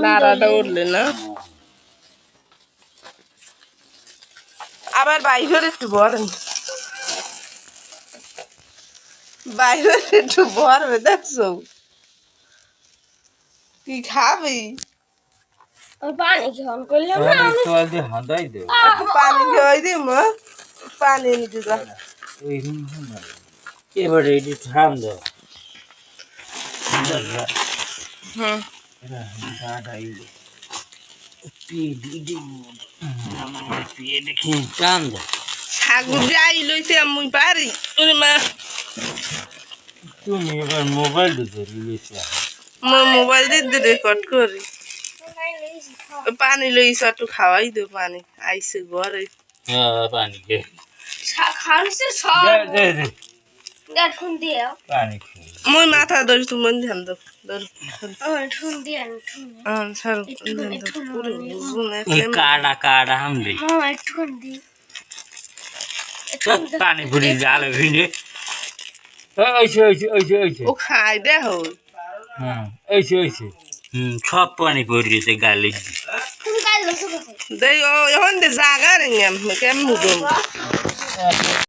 নাড়াটা উঠলে না আবার বাইরে একটু বড় বাইরে একটু বড় দেখছো কি খাবি পানি খাওয়ান করলাম না পানি খাওয়াই দি মা পানি নিতে যা এবারে এটি ঠান্ডা হুম ছাগল যাই লইতে মুই পারি ওরে মা তুমি এবার মোবাইল দিতে মোবাইল দিয়ে রেকর্ড করি পানি লইছ একটু খাওয়াই দে পানি আইসে ঘরে হ্যাঁ পানি খে খাওয়াছে সব দেখুন দিও পানি মুই মাথা ধরি তুমি ধ্যান দাও ধরো ঠুন দিয়ে ঠুন ছাড়ো ধ্যান দাও পুরো গুনে কাড়া কাড়া হামলে ঠুন দি পানি পুরি জালে ভিনে ওইছে ও খাই দেখো হ্যাঁ ওইছে সব পানি পড়ে গেছে গালে তুমি কাল লসো দেই ও এখন দে জাগা রে কেমন মুগম